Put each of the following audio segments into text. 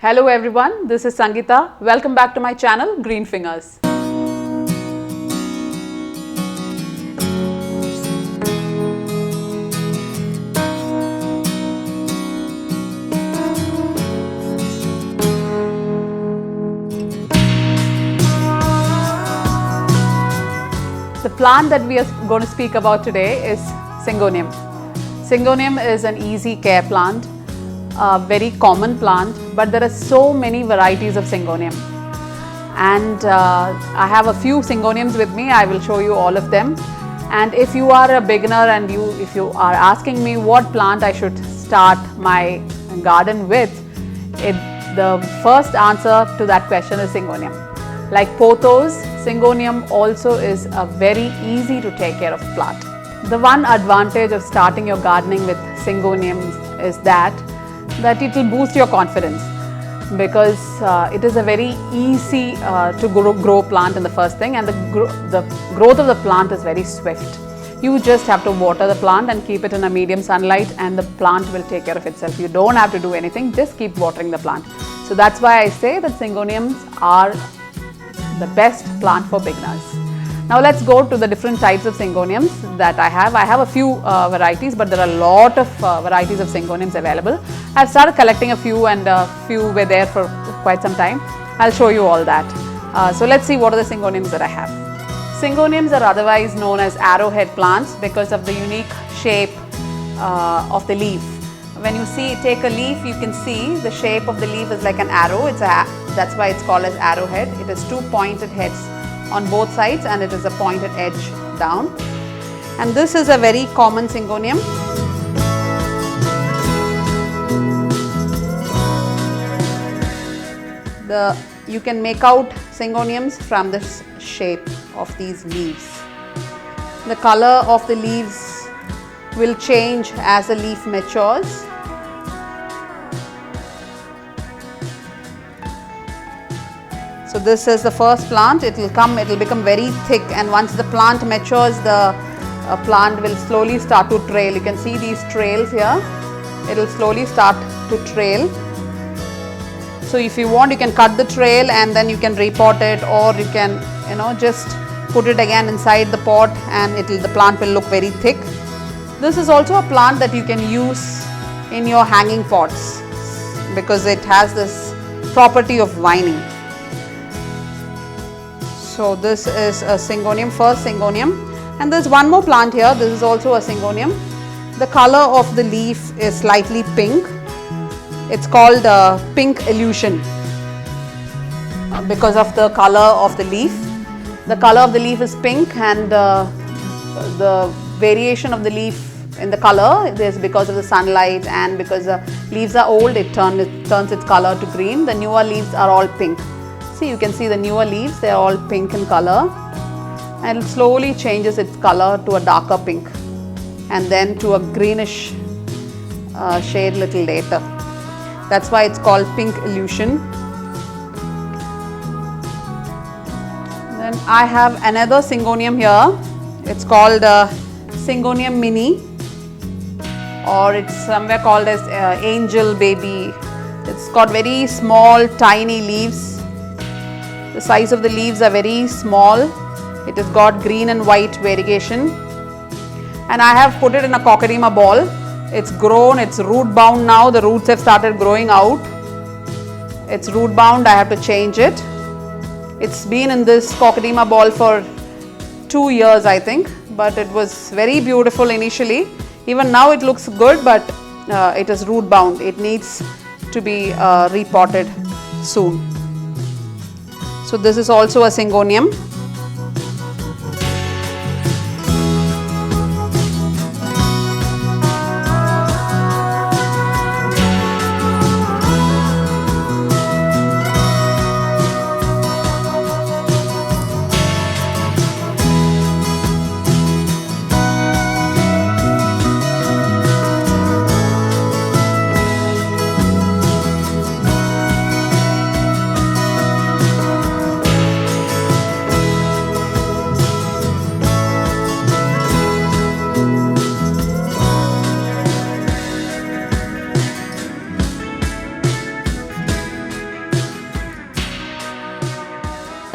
Hello everyone, this is Sangeeta. Welcome back to my channel Green Fingers. The plant that we are going to speak about today is Syngonium. Syngonium is an easy care plant, a very common plant, but there are so many varieties of Syngonium. And I have a few Syngoniums with me. I will show you all of them. And if you are a beginner and if you are asking me what plant I should start my garden with, the first answer to that question is Syngonium. Like pothos, Syngonium also is a very easy to take care of plant. The one advantage of starting your gardening with Syngoniums is that it will boost your confidence, because it is a very easy to grow plant in the first thing, and the growth of the plant is very swift. You just have to water the plant and keep it in a medium sunlight, and the plant will take care of itself. You don't have to do anything, just keep watering the plant. So that's why I say that Syngoniums are the best plant for beginners. Now let's go to the different types of Syngoniums that I have. I have a few varieties, but there are a lot of varieties of Syngoniums available. I've started collecting a few, and a few were there for quite some time. I'll show you all that. So let's see what are the Syngoniums that I have. Syngoniums are otherwise known as arrowhead plants because of the unique shape of the leaf. When you take a leaf, you can see the shape of the leaf is like an arrow. That's why it's called as arrowhead. It has two pointed heads on both sides, and it is a pointed edge down. And this is a very common Syngonium. You can make out Syngoniums from the shape of these leaves. The color of the leaves will change as the leaf matures. So this is the first plant. It will become very thick, and once the plant matures, the plant will slowly start to trail. You can see these trails here. It will slowly start to trail. So if you want, you can cut the trail and then you can repot it, or you can just put it again inside the pot, and the plant will look very thick. This is also a plant that you can use in your hanging pots because it has this property of vining. So this is a Syngonium, first Syngonium, and there's one more plant here. This is also a Syngonium. The color of the leaf is slightly pink. It's called pink illusion because of the color of the leaf. The color of the leaf is pink, and the variation of the leaf in the color is because of the sunlight, and because the leaves are old, it turns its color to green. The newer leaves are all pink. See, you can see the newer leaves, they are all pink in color, and it slowly changes its color to a darker pink and then to a greenish shade little later. That's why it's called pink illusion. Then I have another Syngonium here. It's called Syngonium Mini, or it's somewhere called as angel baby. It's got very small tiny leaves. The size of the leaves are very small. It has got green and white variegation, and I have put it in a cocodema ball. It's grown, it's root bound now. The roots have started growing out. It's root bound. I have to change it. It's been in this cocodema ball for 2 years, I think, but it was very beautiful initially. Even now it looks good, but it is root bound. It needs to be repotted soon. So this is also a Syngonium.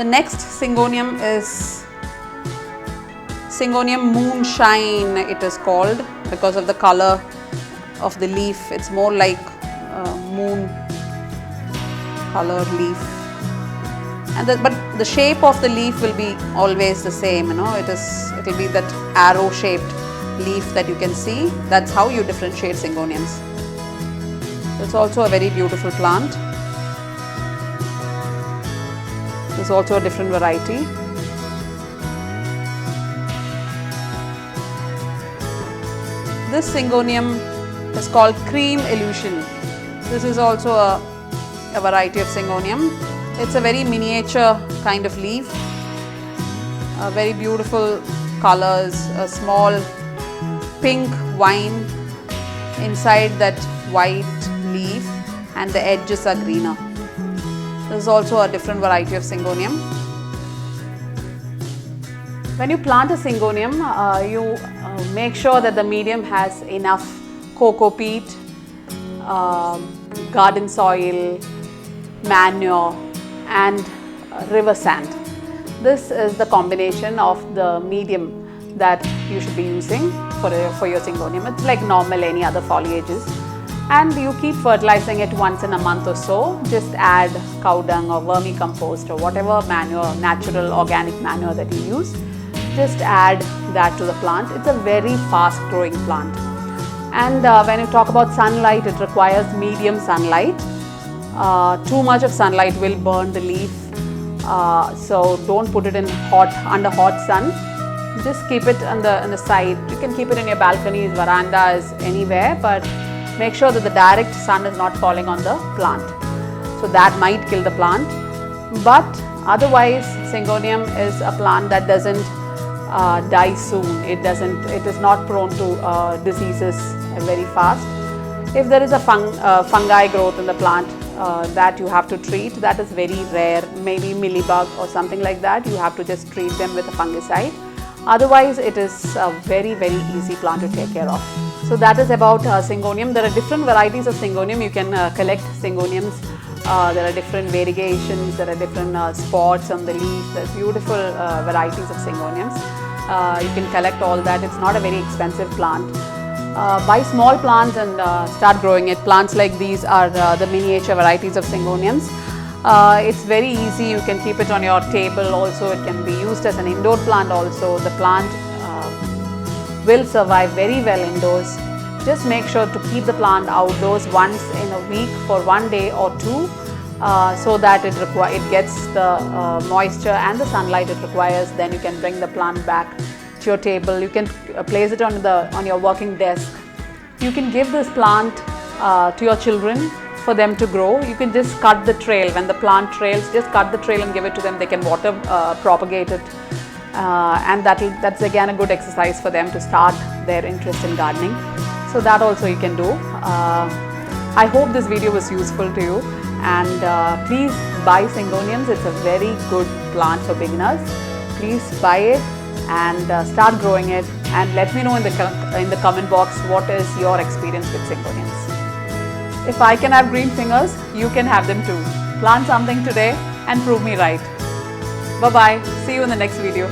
next Syngonium is Syngonium Moonshine, it is called, because of the color of the leaf. It's more like moon colored leaf, and but the shape of the leaf will be always the same, you know, it will be that arrow shaped leaf that you can see. That's how you differentiate Syngoniums. It's also a very beautiful plant. There's also a different variety. This Syngonium is called Cream Illusion. This is also a variety of Syngonium. It's a very miniature kind of leaf. Very beautiful colors, a small pink wine inside that white leaf, and the edges are greener. This is also a different variety of Syngonium. When you plant a Syngonium, you make sure that the medium has enough coco peat, garden soil, manure and river sand. This is the combination of the medium that you should be using for your Syngonium. It's like normal any other foliages, and you keep fertilizing it once in a month or so. Just add cow dung or vermicompost or whatever manure, natural organic manure that you use. Just add that to the plant. It's a very fast growing plant, and when you talk about sunlight, it requires medium sunlight. Too much of sunlight will burn the leaf, so don't put it in under hot sun. Just keep it on the side. You can keep it in your balconies, verandas, anywhere, but make sure that the direct sun is not falling on the plant. So that might kill the plant. But otherwise, Syngonium is a plant that doesn't die soon. It is not prone to diseases very fast. If there is a fungi growth in the plant that you have to treat, that is very rare. Maybe mealybug or something like that. You have to just treat them with a fungicide. Otherwise, it is a very, very easy plant to take care of. So that is about Syngonium. There are different varieties of Syngonium. You can collect Syngoniums. There are different variegations. There are different spots on the leaf. There are beautiful varieties of Syngoniums. You can collect all that. It's not a very expensive plant. Buy small plants and start growing it. Plants like these are the miniature varieties of Syngoniums. It's very easy. You can keep it on your table also. It can be used as an indoor plant also. The plant will survive very well indoors. Just make sure to keep the plant outdoors once in a week for 1 day or two, so that it gets the moisture and the sunlight it requires. Then you can bring the plant back to your table. You can place it on your working desk. You can give this plant to your children for them to grow. You can just cut the trail. When the plant trails, just cut the trail and give it to them. They can water propagate it, and that's again a good exercise for them to start their interest in gardening. So that also you can do. I hope this video was useful to you, and please buy Syngoniums. It's a very good plant for beginners. Please buy it and start growing it, and let me know in the comment box what is your experience with Syngoniums. If I can have green fingers, you can have them too. Plant something today and prove me right. Bye bye. See you in the next video.